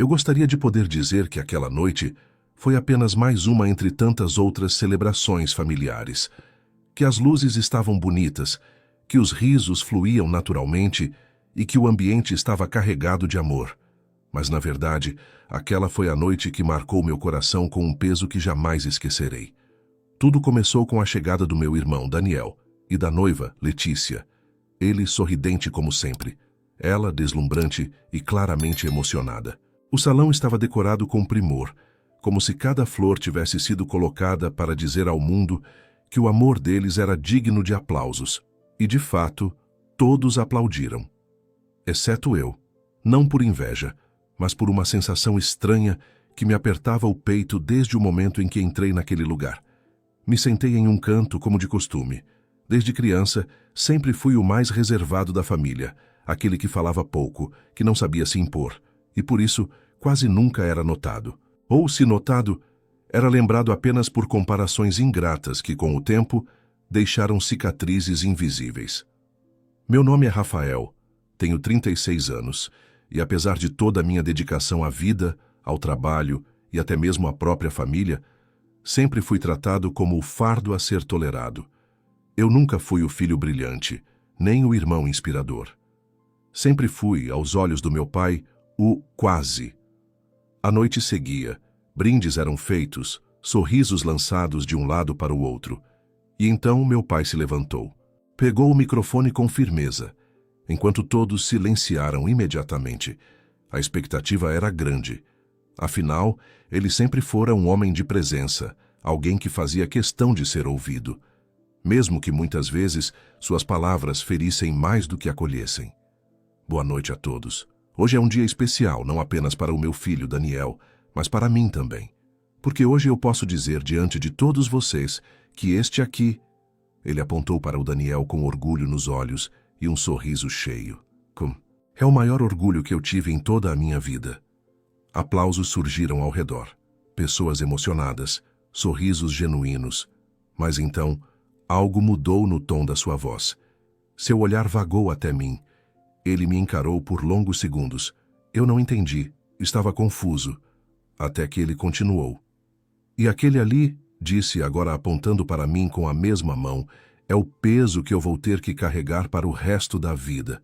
Eu gostaria de poder dizer que aquela noite foi apenas mais uma entre tantas outras celebrações familiares, que as luzes estavam bonitas, que os risos fluíam naturalmente e que o ambiente estava carregado de amor. Mas, na verdade, aquela foi a noite que marcou meu coração com um peso que jamais esquecerei. Tudo começou com a chegada do meu irmão, Daniel, e da noiva, Letícia. Ele sorridente como sempre, ela deslumbrante e claramente emocionada. O salão estava decorado com primor, como se cada flor tivesse sido colocada para dizer ao mundo que o amor deles era digno de aplausos. E, de fato, todos aplaudiram. Exceto eu, não por inveja, mas por uma sensação estranha que me apertava o peito desde o momento em que entrei naquele lugar. Me sentei em um canto como de costume. Desde criança, sempre fui o mais reservado da família, aquele que falava pouco, que não sabia se impor, e por isso quase nunca era notado. Ou, se notado, era lembrado apenas por comparações ingratas que, com o tempo, deixaram cicatrizes invisíveis. Meu nome é Rafael, tenho 36 anos, e apesar de toda a minha dedicação à vida, ao trabalho e até mesmo à própria família, sempre fui tratado como o fardo a ser tolerado. Eu nunca fui o filho brilhante, nem o irmão inspirador. Sempre fui, aos olhos do meu pai, o quase. A noite seguia, brindes eram feitos, sorrisos lançados de um lado para o outro. E então meu pai se levantou. Pegou o microfone com firmeza, enquanto todos silenciaram imediatamente. A expectativa era grande. Afinal, ele sempre fora um homem de presença, alguém que fazia questão de ser ouvido, mesmo que muitas vezes suas palavras ferissem mais do que acolhessem. Boa noite a todos. Hoje é um dia especial, não apenas para o meu filho Daniel, mas para mim também. Porque hoje eu posso dizer diante de todos vocês que este aqui... Ele apontou para o Daniel com orgulho nos olhos e um sorriso cheio. É o maior orgulho que eu tive em toda a minha vida. Aplausos surgiram ao redor. Pessoas emocionadas, sorrisos genuínos. Mas então, algo mudou no tom da sua voz. Seu olhar vagou até mim. Ele me encarou por longos segundos. Eu não entendi, estava confuso. Até que ele continuou. E aquele ali, disse agora apontando para mim com a mesma mão, é o peso que eu vou ter que carregar para o resto da vida.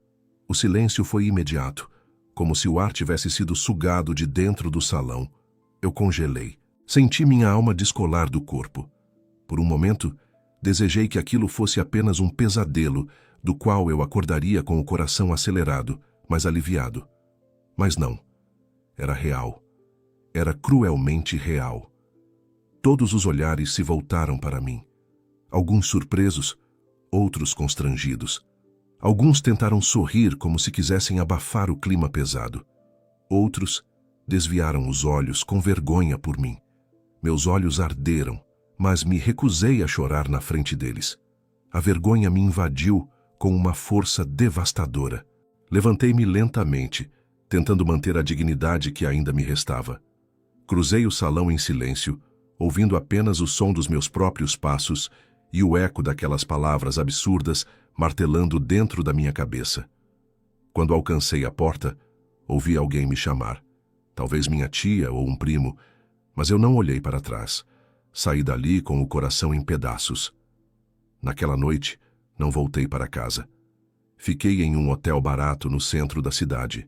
O silêncio foi imediato, como se o ar tivesse sido sugado de dentro do salão. Eu congelei. Senti minha alma descolar do corpo. Por um momento, desejei que aquilo fosse apenas um pesadelo, do qual eu acordaria com o coração acelerado, mas aliviado. Mas não. Era real. Era cruelmente real. Todos os olhares se voltaram para mim. Alguns surpresos, outros constrangidos. Alguns tentaram sorrir como se quisessem abafar o clima pesado. Outros desviaram os olhos com vergonha por mim. Meus olhos arderam, mas me recusei a chorar na frente deles. A vergonha me invadiu com uma força devastadora. Levantei-me lentamente, tentando manter a dignidade que ainda me restava. Cruzei o salão em silêncio, ouvindo apenas o som dos meus próprios passos e o eco daquelas palavras absurdas martelando dentro da minha cabeça. Quando alcancei a porta, ouvi alguém me chamar. Talvez minha tia ou um primo, mas eu não olhei para trás. Saí dali com o coração em pedaços. Naquela noite, não voltei para casa. Fiquei em um hotel barato no centro da cidade.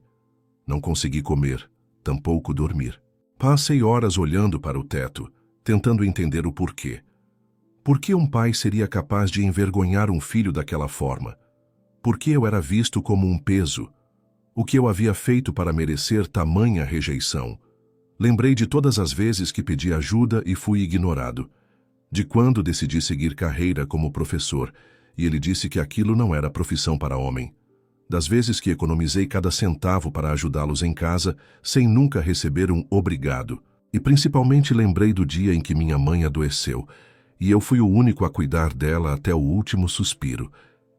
Não consegui comer, tampouco dormir. Passei horas olhando para o teto, tentando entender o porquê. Por que um pai seria capaz de envergonhar um filho daquela forma? Por que eu era visto como um peso? O que eu havia feito para merecer tamanha rejeição? Lembrei de todas as vezes que pedi ajuda e fui ignorado. De quando decidi seguir carreira como professor, e ele disse que aquilo não era profissão para homem. Das vezes que economizei cada centavo para ajudá-los em casa, sem nunca receber um obrigado. E principalmente lembrei do dia em que minha mãe adoeceu, e eu fui o único a cuidar dela até o último suspiro.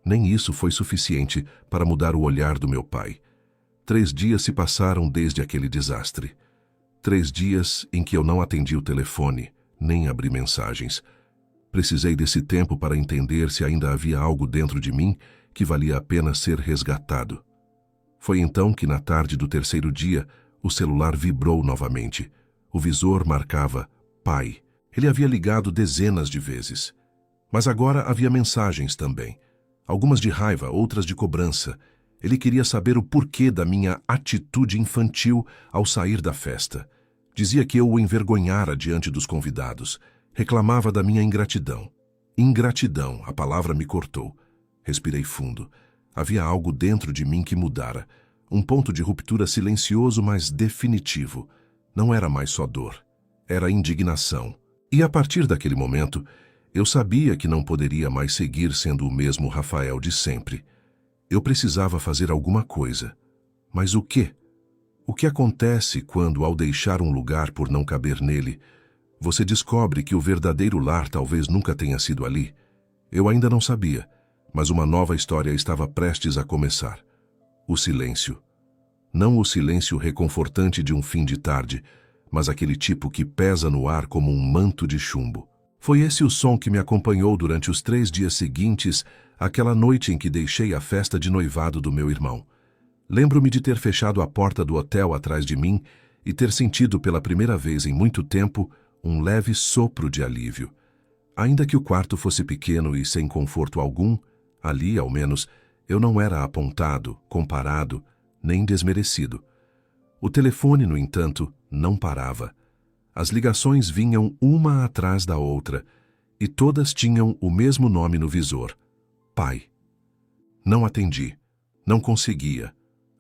Nem isso foi suficiente para mudar o olhar do meu pai. 3 dias se passaram desde aquele desastre. 3 dias em que eu não atendi o telefone, nem abri mensagens. Precisei desse tempo para entender se ainda havia algo dentro de mim que valia a pena ser resgatado. Foi então que, na tarde do 3º dia, O celular vibrou novamente. O visor marcava pai. Ele havia ligado dezenas de vezes. Mas agora havia mensagens também. Algumas de raiva, outras de cobrança. Ele queria saber o porquê da minha atitude infantil ao sair da festa. Dizia que eu o envergonhara diante dos convidados. Reclamava da minha ingratidão. Ingratidão, a palavra me cortou. Respirei fundo. Havia algo dentro de mim que mudara. Um ponto de ruptura silencioso, mas definitivo. Não era mais só dor. Era indignação. E a partir daquele momento, eu sabia que não poderia mais seguir sendo o mesmo Rafael de sempre. Eu precisava fazer alguma coisa. Mas o quê? O que acontece quando, ao deixar um lugar por não caber nele, você descobre que o verdadeiro lar talvez nunca tenha sido ali? Eu ainda não sabia, mas uma nova história estava prestes a começar. O silêncio. Não o silêncio reconfortante de um fim de tarde, mas aquele tipo que pesa no ar como um manto de chumbo. Foi esse o som que me acompanhou durante os 3 dias seguintes, aquela noite em que deixei a festa de noivado do meu irmão. Lembro-me de ter fechado a porta do hotel atrás de mim e ter sentido pela primeira vez em muito tempo um leve sopro de alívio. Ainda que o quarto fosse pequeno e sem conforto algum, ali, ao menos, eu não era apontado, comparado, nem desmerecido. O telefone, no entanto, não parava. As ligações vinham uma atrás da outra, e todas tinham o mesmo nome no visor: pai. Não atendi. Não conseguia.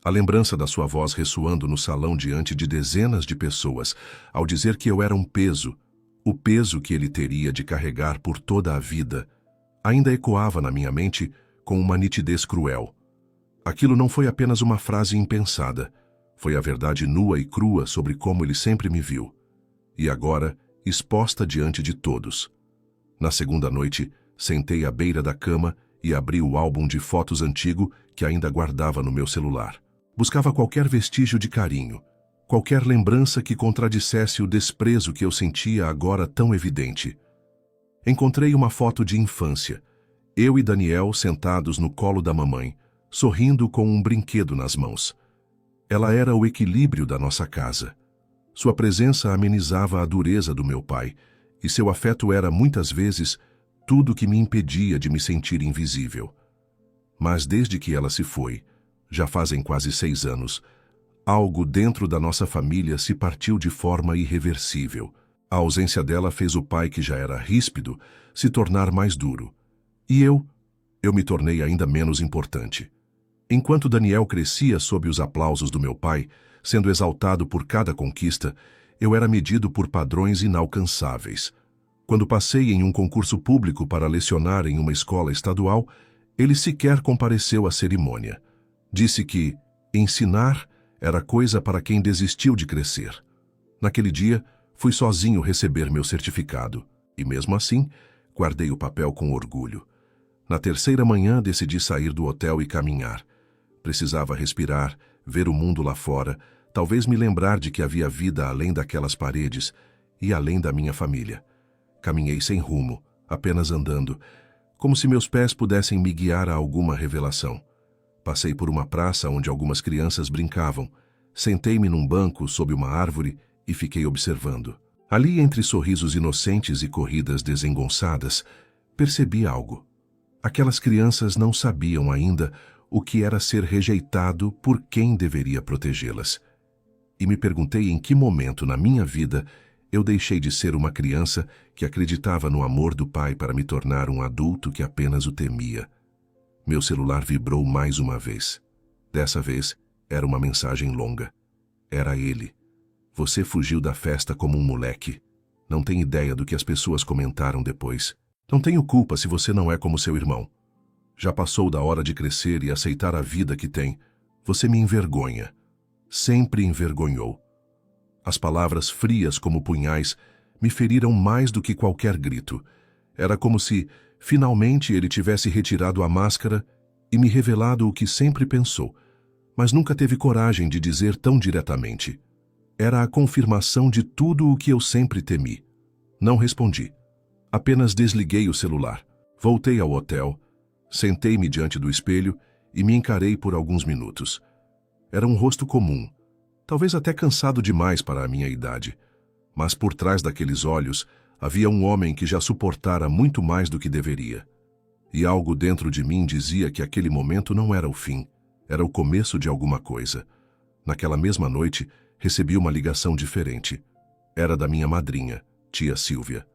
A lembrança da sua voz ressoando no salão diante de dezenas de pessoas, ao dizer que eu era um peso, o peso que ele teria de carregar por toda a vida, ainda ecoava na minha mente com uma nitidez cruel. Aquilo não foi apenas uma frase impensada, foi a verdade nua e crua sobre como ele sempre me viu. E agora, exposta diante de todos. Na segunda noite, sentei à beira da cama e abri o álbum de fotos antigo que ainda guardava no meu celular. Buscava qualquer vestígio de carinho, qualquer lembrança que contradissesse o desprezo que eu sentia agora tão evidente. Encontrei uma foto de infância, eu e Daniel sentados no colo da mamãe, sorrindo com um brinquedo nas mãos. Ela era o equilíbrio da nossa casa. Sua presença amenizava a dureza do meu pai, e seu afeto era, muitas vezes, tudo que me impedia de me sentir invisível. Mas desde que ela se foi, já fazem quase 6 anos, algo dentro da nossa família se partiu de forma irreversível. A ausência dela fez o pai, que já era ríspido, se tornar mais duro. E eu me tornei ainda menos importante. Enquanto Daniel crescia sob os aplausos do meu pai, sendo exaltado por cada conquista, eu era medido por padrões inalcançáveis. Quando passei em um concurso público para lecionar em uma escola estadual, ele sequer compareceu à cerimônia. Disse que ensinar era coisa para quem desistiu de crescer. Naquele dia, fui sozinho receber meu certificado, e mesmo assim, guardei o papel com orgulho. Na terceira manhã, decidi sair do hotel e caminhar. Precisava respirar, ver o mundo lá fora, talvez me lembrar de que havia vida além daquelas paredes e além da minha família. Caminhei sem rumo, apenas andando, como se meus pés pudessem me guiar a alguma revelação. Passei por uma praça onde algumas crianças brincavam. Sentei-me num banco sob uma árvore e fiquei observando. Ali, entre sorrisos inocentes e corridas desengonçadas, percebi algo. Aquelas crianças não sabiam ainda o que era ser rejeitado por quem deveria protegê-las. E me perguntei em que momento na minha vida eu deixei de ser uma criança que acreditava no amor do pai para me tornar um adulto que apenas o temia. Meu celular vibrou mais uma vez. Dessa vez, era uma mensagem longa. Era ele. Você fugiu da festa como um moleque. Não tem ideia do que as pessoas comentaram depois. Não tenho culpa se você não é como seu irmão. Já passou da hora de crescer e aceitar a vida que tem. Você me envergonha. Sempre envergonhou. As palavras frias como punhais me feriram mais do que qualquer grito. Era como se, finalmente, ele tivesse retirado a máscara e me revelado o que sempre pensou, mas nunca teve coragem de dizer tão diretamente. Era a confirmação de tudo o que eu sempre temi. Não respondi. Apenas desliguei o celular. Voltei ao hotel, sentei-me diante do espelho e me encarei por alguns minutos. Era um rosto comum, talvez até cansado demais para a minha idade. Mas por trás daqueles olhos havia um homem que já suportara muito mais do que deveria. E algo dentro de mim dizia que aquele momento não era o fim, era o começo de alguma coisa. Naquela mesma noite, recebi uma ligação diferente. Era da minha madrinha, tia Sílvia.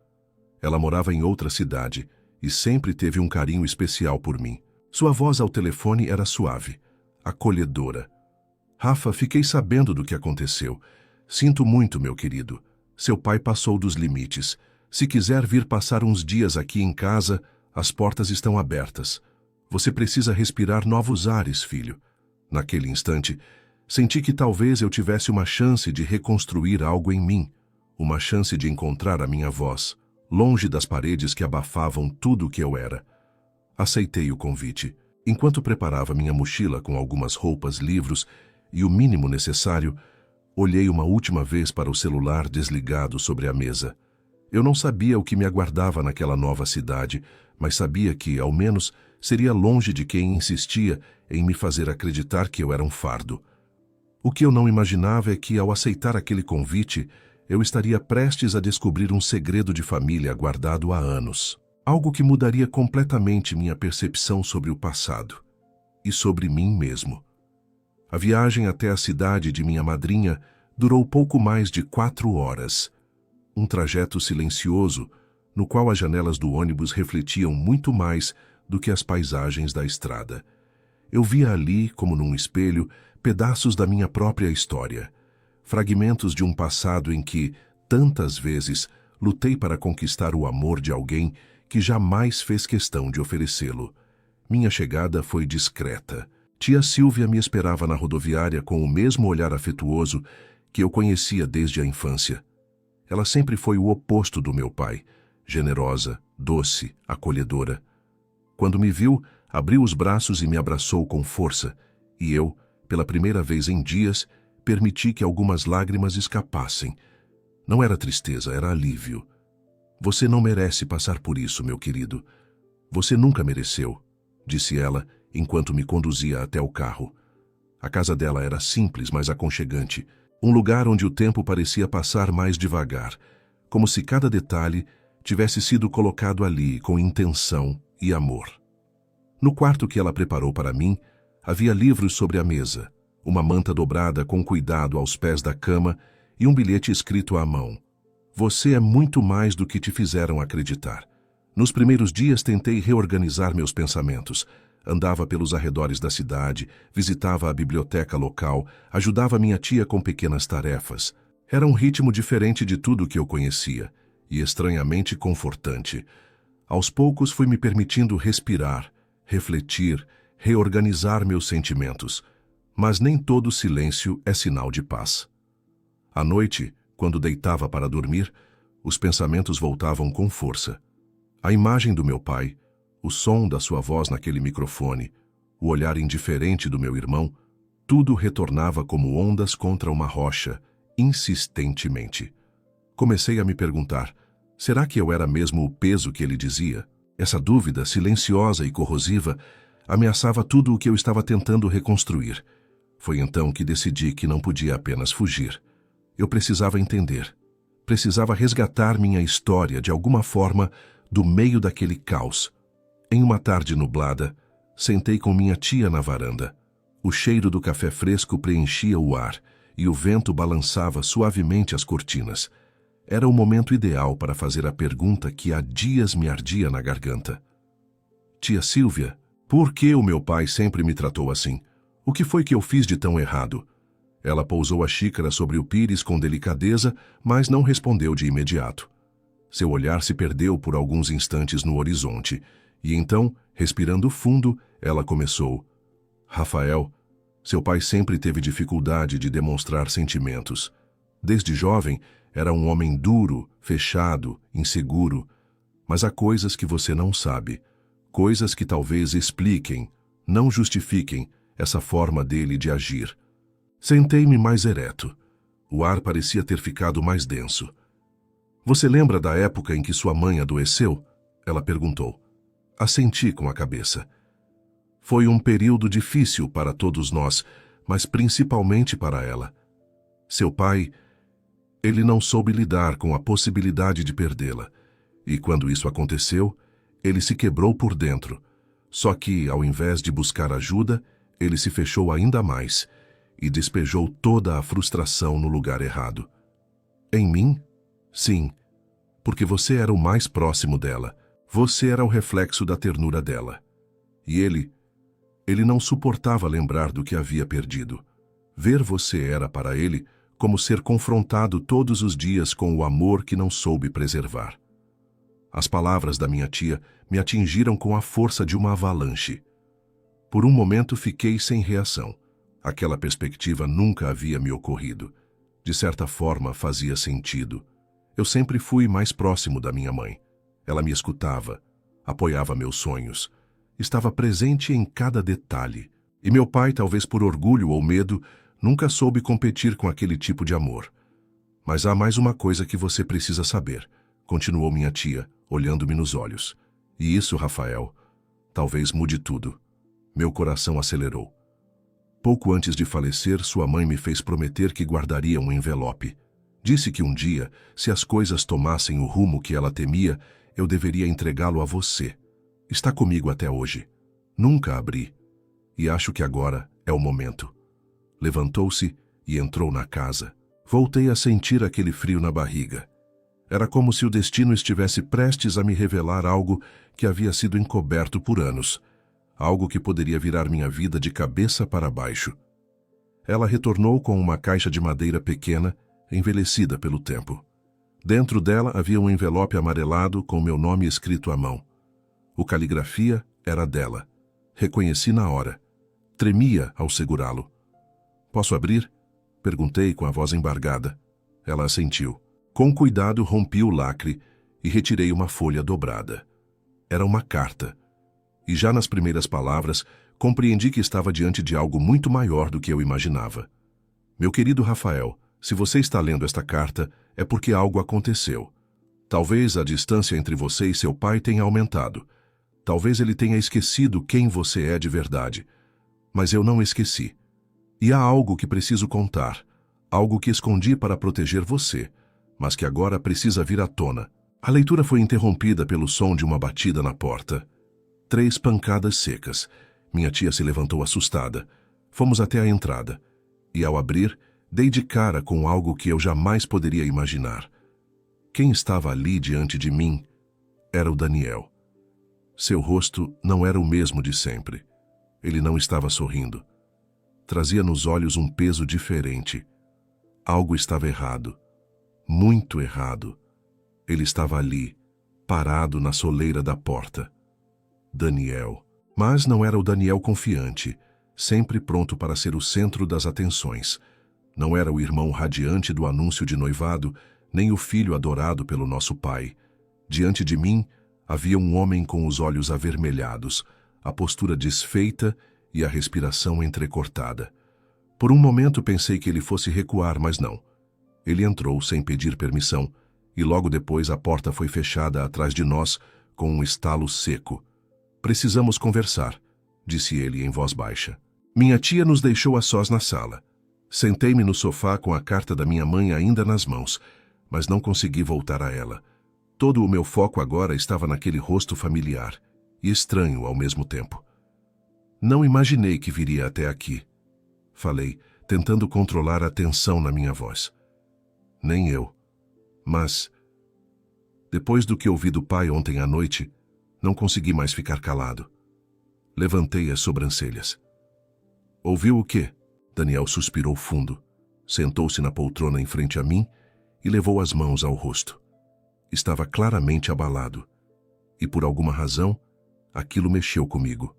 Ela morava em outra cidade e sempre teve um carinho especial por mim. Sua voz ao telefone era suave, acolhedora. Rafa, fiquei sabendo do que aconteceu. Sinto muito, meu querido. Seu pai passou dos limites. Se quiser vir passar uns dias aqui em casa, as portas estão abertas. Você precisa respirar novos ares, filho. Naquele instante, senti que talvez eu tivesse uma chance de reconstruir algo em mim, uma chance de encontrar a minha voz, longe das paredes que abafavam tudo o que eu era. Aceitei o convite. Enquanto preparava minha mochila com algumas roupas, livros e o mínimo necessário, olhei uma última vez para o celular desligado sobre a mesa. Eu não sabia o que me aguardava naquela nova cidade, mas sabia que, ao menos, seria longe de quem insistia em me fazer acreditar que eu era um fardo. O que eu não imaginava é que, ao aceitar aquele convite, eu estaria prestes a descobrir um segredo de família guardado há anos. Algo que mudaria completamente minha percepção sobre o passado e sobre mim mesmo. A viagem até a cidade de minha madrinha durou pouco mais de 4 horas. Um trajeto silencioso, no qual as janelas do ônibus refletiam muito mais do que as paisagens da estrada. Eu via ali, como num espelho, pedaços da minha própria história, fragmentos de um passado em que, tantas vezes, lutei para conquistar o amor de alguém que jamais fez questão de oferecê-lo. Minha chegada foi discreta. Tia Sílvia me esperava na rodoviária com o mesmo olhar afetuoso que eu conhecia desde a infância. Ela sempre foi o oposto do meu pai, generosa, doce, acolhedora. Quando me viu, abriu os braços e me abraçou com força, e eu, pela primeira vez em dias, permiti que algumas lágrimas escapassem. Não era tristeza, era alívio. Você não merece passar por isso, meu querido. Você nunca mereceu, disse ela, enquanto me conduzia até o carro. A casa dela era simples, mas aconchegante, um lugar onde o tempo parecia passar mais devagar, como se cada detalhe tivesse sido colocado ali com intenção e amor. No quarto que ela preparou para mim, havia livros sobre a mesa, uma manta dobrada com cuidado aos pés da cama e um bilhete escrito à mão. Você é muito mais do que te fizeram acreditar. Nos primeiros dias tentei reorganizar meus pensamentos. Andava pelos arredores da cidade, visitava a biblioteca local, ajudava minha tia com pequenas tarefas. Era um ritmo diferente de tudo que eu conhecia, e estranhamente confortante. Aos poucos fui me permitindo respirar, refletir, reorganizar meus sentimentos. Mas nem todo silêncio é sinal de paz. À noite, quando deitava para dormir, os pensamentos voltavam com força. A imagem do meu pai, o som da sua voz naquele microfone, o olhar indiferente do meu irmão, tudo retornava como ondas contra uma rocha, insistentemente. Comecei a me perguntar, será que eu era mesmo o peso que ele dizia? Essa dúvida, silenciosa e corrosiva, ameaçava tudo o que eu estava tentando reconstruir. Foi então que decidi que não podia apenas fugir. Eu precisava entender. Precisava resgatar minha história de alguma forma do meio daquele caos. Em uma tarde nublada, sentei com minha tia na varanda. O cheiro do café fresco preenchia o ar e o vento balançava suavemente as cortinas. Era o momento ideal para fazer a pergunta que há dias me ardia na garganta. Tia Sílvia, por que o meu pai sempre me tratou assim? O que foi que eu fiz de tão errado? Ela pousou a xícara sobre o pires com delicadeza, mas não respondeu de imediato. Seu olhar se perdeu por alguns instantes no horizonte, e então, respirando fundo, ela começou. Rafael, seu pai sempre teve dificuldade de demonstrar sentimentos. Desde jovem, era um homem duro, fechado, inseguro. Mas há coisas que você não sabe, coisas que talvez expliquem, não justifiquem, essa forma dele de agir. Sentei-me mais ereto. O ar parecia ter ficado mais denso. Você lembra da época em que sua mãe adoeceu? Ela perguntou. Assenti com a cabeça. Foi um período difícil para todos nós, mas principalmente para ela. Seu pai, ele não soube lidar com a possibilidade de perdê-la. E quando isso aconteceu, ele se quebrou por dentro. Só que, ao invés de buscar ajuda, ele se fechou ainda mais e despejou toda a frustração no lugar errado. Em mim? Sim, porque você era o mais próximo dela. Você era o reflexo da ternura dela. E ele não suportava lembrar do que havia perdido. Ver você era para ele como ser confrontado todos os dias com o amor que não soube preservar. As palavras da minha tia me atingiram com a força de uma avalanche. Por um momento fiquei sem reação. Aquela perspectiva nunca havia me ocorrido. De certa forma, fazia sentido. Eu sempre fui mais próximo da minha mãe. Ela me escutava, apoiava meus sonhos, estava presente em cada detalhe. E meu pai, talvez por orgulho ou medo, nunca soube competir com aquele tipo de amor. Mas há mais uma coisa que você precisa saber, continuou minha tia, olhando-me nos olhos. E isso, Rafael, talvez mude tudo. Meu coração acelerou. Pouco antes de falecer, sua mãe me fez prometer que guardaria um envelope. Disse que um dia, se as coisas tomassem o rumo que ela temia, eu deveria entregá-lo a você. Está comigo até hoje. Nunca abri. E acho que agora é o momento. Levantou-se e entrou na casa. Voltei a sentir aquele frio na barriga. Era como se o destino estivesse prestes a me revelar algo que havia sido encoberto por anos. Algo que poderia virar minha vida de cabeça para baixo. Ela retornou com uma caixa de madeira pequena, envelhecida pelo tempo. Dentro dela havia um envelope amarelado com meu nome escrito à mão. O caligrafia era dela. Reconheci na hora. Tremia ao segurá-lo. Posso abrir? Perguntei com a voz embargada. Ela assentiu. Com cuidado rompi o lacre e retirei uma folha dobrada. Era uma carta. E já nas primeiras palavras, compreendi que estava diante de algo muito maior do que eu imaginava. Meu querido Rafael, se você está lendo esta carta, é porque algo aconteceu. Talvez a distância entre você e seu pai tenha aumentado. Talvez ele tenha esquecido quem você é de verdade. Mas eu não esqueci. E há algo que preciso contar. Algo que escondi para proteger você, mas que agora precisa vir à tona. A leitura foi interrompida pelo som de uma batida na porta. 3 pancadas secas. Minha tia se levantou assustada. Fomos até a entrada. E ao abrir, dei de cara com algo que eu jamais poderia imaginar. Quem estava ali diante de mim era o Daniel. Seu rosto não era o mesmo de sempre. Ele não estava sorrindo. Trazia nos olhos um peso diferente. Algo estava errado. Muito errado. Ele estava ali, parado na soleira da porta. Daniel. Mas não era o Daniel confiante, sempre pronto para ser o centro das atenções. Não era o irmão radiante do anúncio de noivado, nem o filho adorado pelo nosso pai. Diante de mim, havia um homem com os olhos avermelhados, a postura desfeita e a respiração entrecortada. Por um momento pensei que ele fosse recuar, mas não. Ele entrou sem pedir permissão, e logo depois a porta foi fechada atrás de nós com um estalo seco. Precisamos conversar, disse ele em voz baixa. Minha tia nos deixou a sós na sala. Sentei-me no sofá com a carta da minha mãe ainda nas mãos, mas não consegui voltar a ela. Todo o meu foco agora estava naquele rosto familiar e estranho ao mesmo tempo. Não imaginei que viria até aqui. Falei, tentando controlar a tensão na minha voz. Nem eu. Mas, depois do que ouvi do pai ontem à noite, não consegui mais ficar calado. Levantei as sobrancelhas. Ouviu o quê? Daniel suspirou fundo, sentou-se na poltrona em frente a mim e levou as mãos ao rosto. Estava claramente abalado. E por alguma razão, aquilo mexeu comigo.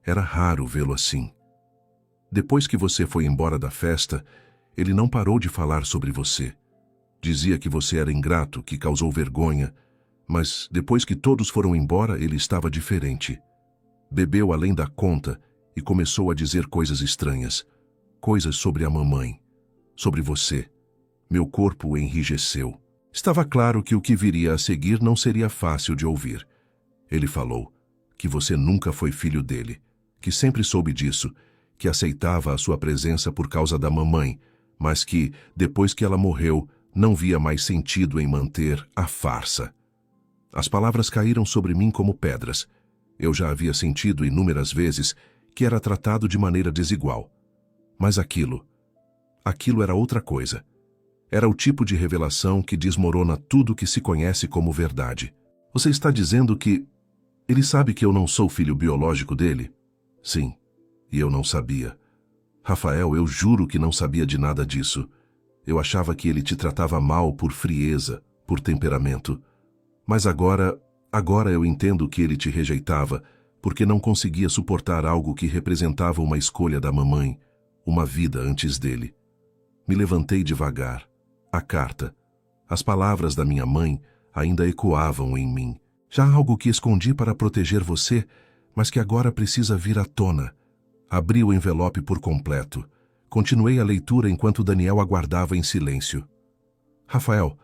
Era raro vê-lo assim. Depois que você foi embora da festa, ele não parou de falar sobre você. Dizia que você era ingrato, que causou vergonha, mas depois que todos foram embora, ele estava diferente. Bebeu além da conta e começou a dizer coisas estranhas. Coisas sobre a mamãe, sobre você. Meu corpo enrijeceu. Estava claro que o que viria a seguir não seria fácil de ouvir. Ele falou que você nunca foi filho dele, que sempre soube disso, que aceitava a sua presença por causa da mamãe, mas que, depois que ela morreu, não via mais sentido em manter a farsa. As palavras caíram sobre mim como pedras. Eu já havia sentido inúmeras vezes que era tratado de maneira desigual. Mas aquilo era outra coisa. Era o tipo de revelação que desmorona tudo que se conhece como verdade. Você está dizendo que ele sabe que eu não sou filho biológico dele? Sim, e eu não sabia. Rafael, eu juro que não sabia de nada disso. Eu achava que ele te tratava mal por frieza, por temperamento. Mas agora eu entendo que ele te rejeitava porque não conseguia suportar algo que representava uma escolha da mamãe, uma vida antes dele. Me levantei devagar. A carta, as palavras da minha mãe ainda ecoavam em mim. Já algo que escondi para proteger você, mas que agora precisa vir à tona. Abri o envelope por completo. Continuei a leitura enquanto Daniel aguardava em silêncio. Rafael,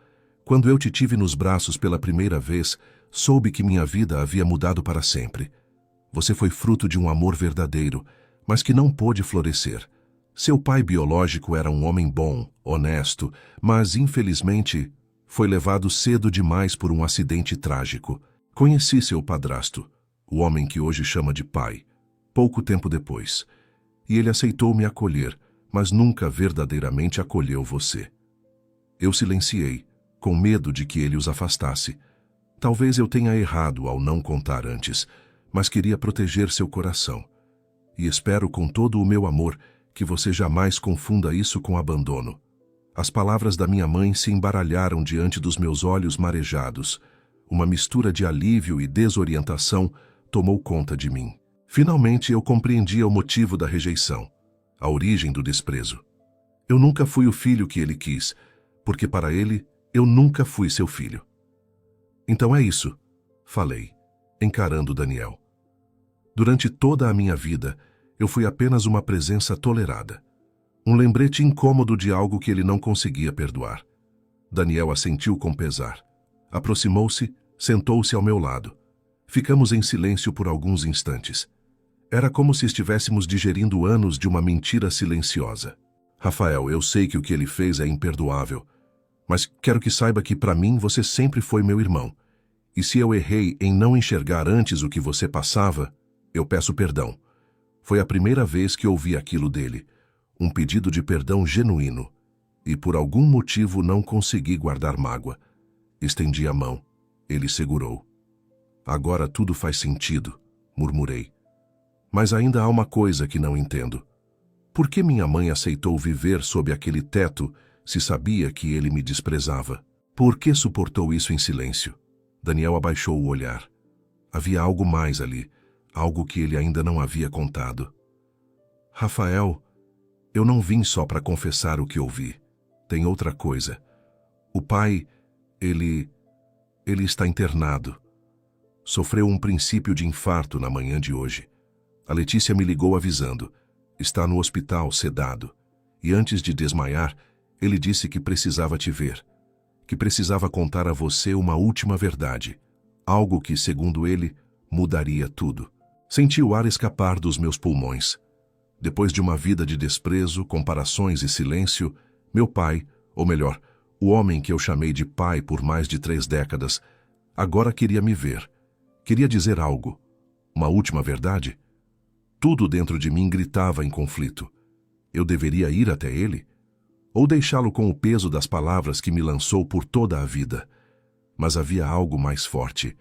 quando eu te tive nos braços pela primeira vez, soube que minha vida havia mudado para sempre. Você foi fruto de um amor verdadeiro, mas que não pôde florescer. Seu pai biológico era um homem bom, honesto, mas, infelizmente, foi levado cedo demais por um acidente trágico. Conheci seu padrasto, o homem que hoje chama de pai, pouco tempo depois. E ele aceitou me acolher, mas nunca verdadeiramente acolheu você. Eu silenciei, com medo de que ele os afastasse. Talvez eu tenha errado ao não contar antes, mas queria proteger seu coração. E espero com todo o meu amor que você jamais confunda isso com abandono. As palavras da minha mãe se embaralharam diante dos meus olhos marejados. Uma mistura de alívio e desorientação tomou conta de mim. Finalmente eu compreendia o motivo da rejeição, a origem do desprezo. Eu nunca fui o filho que ele quis, porque para ele eu nunca fui seu filho. Então é isso, falei, encarando Daniel. Durante toda a minha vida, eu fui apenas uma presença tolerada. Um lembrete incômodo de algo que ele não conseguia perdoar. Daniel assentiu com pesar. Aproximou-se, sentou-se ao meu lado. Ficamos em silêncio por alguns instantes. Era como se estivéssemos digerindo anos de uma mentira silenciosa. Rafael, eu sei que o que ele fez é imperdoável, mas quero que saiba que para mim você sempre foi meu irmão. E se eu errei em não enxergar antes o que você passava, eu peço perdão. Foi a primeira vez que ouvi aquilo dele, um pedido de perdão genuíno, e por algum motivo não consegui guardar mágoa. Estendi a mão. Ele segurou. Agora tudo faz sentido, murmurei. Mas ainda há uma coisa que não entendo. Por que minha mãe aceitou viver sob aquele teto se sabia que ele me desprezava? Por que suportou isso em silêncio? Daniel abaixou o olhar. Havia algo mais ali, algo que ele ainda não havia contado. Rafael, eu não vim só para confessar o que ouvi. Tem outra coisa. O pai, ele está internado. Sofreu um princípio de infarto na manhã de hoje. A Letícia me ligou avisando. Está no hospital, sedado. E antes de desmaiar, ele disse que precisava te ver. Que precisava contar a você uma última verdade. Algo que, segundo ele, mudaria tudo. Senti o ar escapar dos meus pulmões. Depois de uma vida de desprezo, comparações e silêncio, meu pai, ou melhor, o homem que eu chamei de pai por mais de 3 décadas, agora queria me ver. Queria dizer algo. Uma última verdade? Tudo dentro de mim gritava em conflito. Eu deveria ir até ele? Ou deixá-lo com o peso das palavras que me lançou por toda a vida? Mas havia algo mais forte.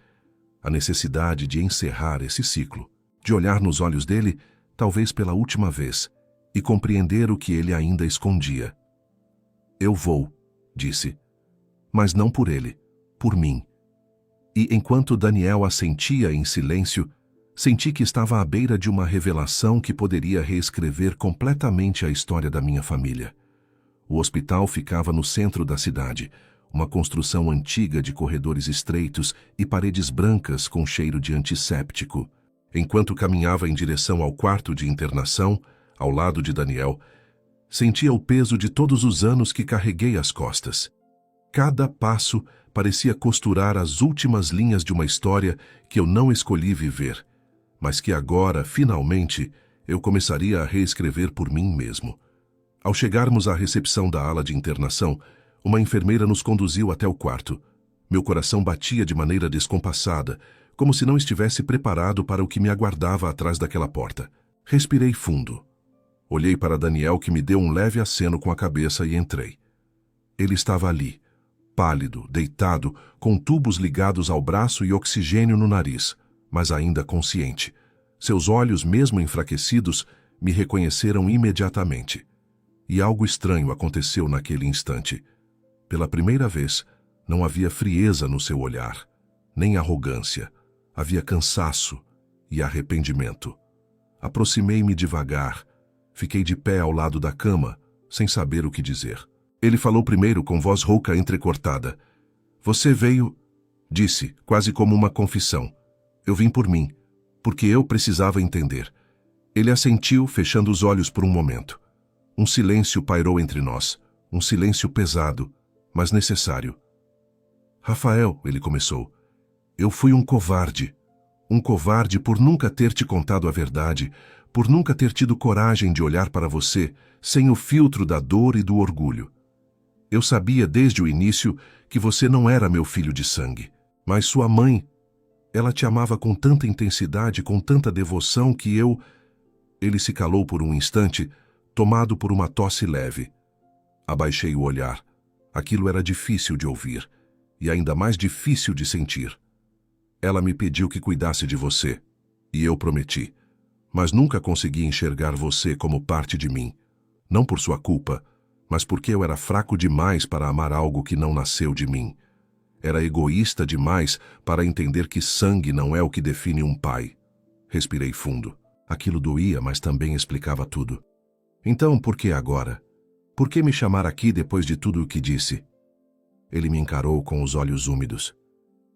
A necessidade de encerrar esse ciclo. De olhar nos olhos dele, talvez pela última vez, e compreender o que ele ainda escondia. Eu vou, disse. Mas não por ele, por mim. E enquanto Daniel assentia em silêncio, senti que estava à beira de uma revelação que poderia reescrever completamente a história da minha família. O hospital ficava no centro da cidade, uma construção antiga de corredores estreitos e paredes brancas com cheiro de antisséptico. Enquanto caminhava em direção ao quarto de internação, ao lado de Daniel, sentia o peso de todos os anos que carreguei às costas. Cada passo parecia costurar as últimas linhas de uma história que eu não escolhi viver, mas que agora, finalmente, eu começaria a reescrever por mim mesmo. Ao chegarmos à recepção da ala de internação, uma enfermeira nos conduziu até o quarto. Meu coração batia de maneira descompassada, como se não estivesse preparado para o que me aguardava atrás daquela porta. Respirei fundo. Olhei para Daniel, que me deu um leve aceno com a cabeça, e entrei. Ele estava ali, pálido, deitado, com tubos ligados ao braço e oxigênio no nariz, mas ainda consciente. Seus olhos, mesmo enfraquecidos, me reconheceram imediatamente. E algo estranho aconteceu naquele instante. Pela primeira vez, não havia frieza no seu olhar, nem arrogância. Havia cansaço e arrependimento. Aproximei-me devagar. Fiquei de pé ao lado da cama, sem saber o que dizer. Ele falou primeiro com voz rouca entrecortada. Você veio, disse, quase como uma confissão. Eu vim por mim, porque eu precisava entender. Ele assentiu, fechando os olhos por um momento. Um silêncio pairou entre nós, um silêncio pesado, mas necessário. Rafael, ele começou, eu fui um covarde por nunca ter te contado a verdade, por nunca ter tido coragem de olhar para você sem o filtro da dor e do orgulho. Eu sabia desde o início que você não era meu filho de sangue, mas sua mãe, ela te amava com tanta intensidade, com tanta devoção que eu... Ele se calou por um instante, tomado por uma tosse leve. Abaixei o olhar. Aquilo era difícil de ouvir, e ainda mais difícil de sentir. Ela me pediu que cuidasse de você, e eu prometi. Mas nunca consegui enxergar você como parte de mim. Não por sua culpa, mas porque eu era fraco demais para amar algo que não nasceu de mim. Era egoísta demais para entender que sangue não é o que define um pai. Respirei fundo. Aquilo doía, mas também explicava tudo. Então, por que agora? Por que me chamar aqui depois de tudo o que disse? Ele me encarou com os olhos úmidos.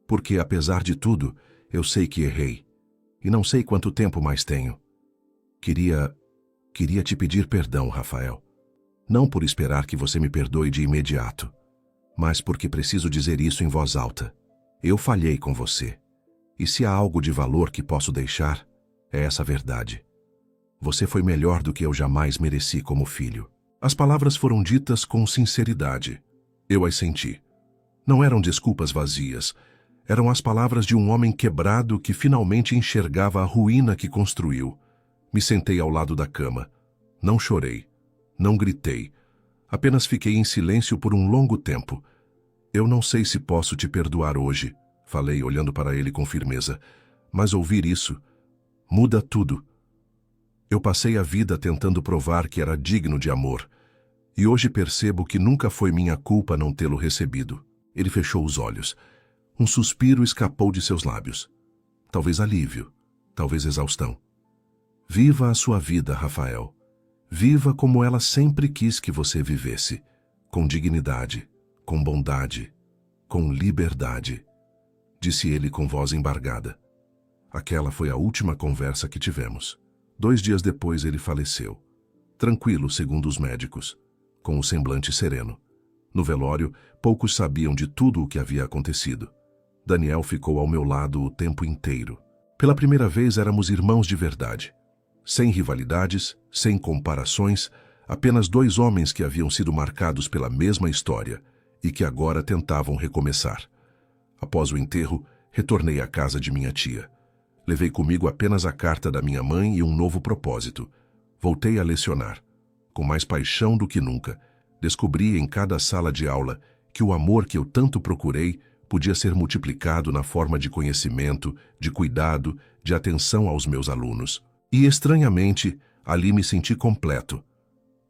Porque, apesar de tudo, eu sei que errei. E não sei quanto tempo mais tenho. Queria te pedir perdão, Rafael. Não por esperar que você me perdoe de imediato, mas porque preciso dizer isso em voz alta. Eu falhei com você. E se há algo de valor que posso deixar, é essa verdade. Você foi melhor do que eu jamais mereci como filho. As palavras foram ditas com sinceridade. Eu as senti. Não eram desculpas vazias. Eram as palavras de um homem quebrado que finalmente enxergava a ruína que construiu. Me sentei ao lado da cama. Não chorei. Não gritei. Apenas fiquei em silêncio por um longo tempo. Eu não sei se posso te perdoar hoje, falei olhando para ele com firmeza. Mas ouvir isso muda tudo. Eu passei a vida tentando provar que era digno de amor. E hoje percebo que nunca foi minha culpa não tê-lo recebido. Ele fechou os olhos. Um suspiro escapou de seus lábios. Talvez alívio, talvez exaustão. Viva a sua vida, Rafael. Viva como ela sempre quis que você vivesse. Com dignidade, com bondade, com liberdade. Disse ele com voz embargada. Aquela foi a última conversa que tivemos. 2 dias depois ele faleceu. Tranquilo, segundo os médicos, com o semblante sereno. No velório, poucos sabiam de tudo o que havia acontecido. Daniel ficou ao meu lado o tempo inteiro. Pela primeira vez éramos irmãos de verdade. Sem rivalidades, sem comparações, apenas 2 homens que haviam sido marcados pela mesma história e que agora tentavam recomeçar. Após o enterro, retornei à casa de minha tia. Levei comigo apenas a carta da minha mãe e um novo propósito. Voltei a lecionar. Com mais paixão do que nunca, descobri em cada sala de aula que o amor que eu tanto procurei podia ser multiplicado na forma de conhecimento, de cuidado, de atenção aos meus alunos. E, estranhamente, ali me senti completo.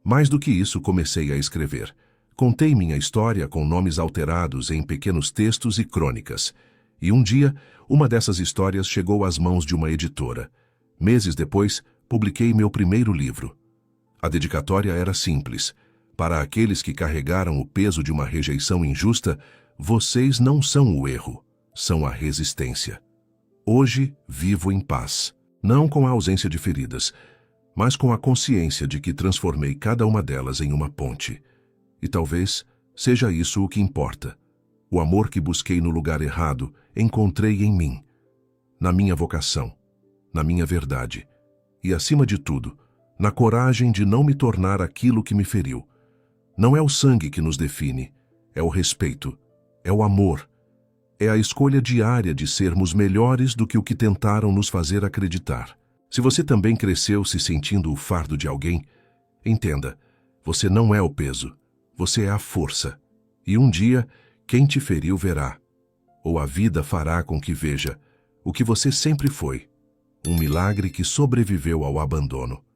Mais do que isso, comecei a escrever. Contei minha história com nomes alterados em pequenos textos e crônicas. E um dia, uma dessas histórias chegou às mãos de uma editora. Meses depois, publiquei meu primeiro livro. A dedicatória era simples. Para aqueles que carregaram o peso de uma rejeição injusta, vocês não são o erro, são a resistência. Hoje vivo em paz, não com a ausência de feridas, mas com a consciência de que transformei cada uma delas em uma ponte. E talvez seja isso o que importa. O amor que busquei no lugar errado, encontrei em mim, na minha vocação, na minha verdade e, acima de tudo, na coragem de não me tornar aquilo que me feriu. Não é o sangue que nos define, é o respeito, é o amor, é a escolha diária de sermos melhores do que o que tentaram nos fazer acreditar. Se você também cresceu se sentindo o fardo de alguém, entenda, você não é o peso, você é a força. E um dia, quem te feriu verá, ou a vida fará com que veja, o que você sempre foi, um milagre que sobreviveu ao abandono.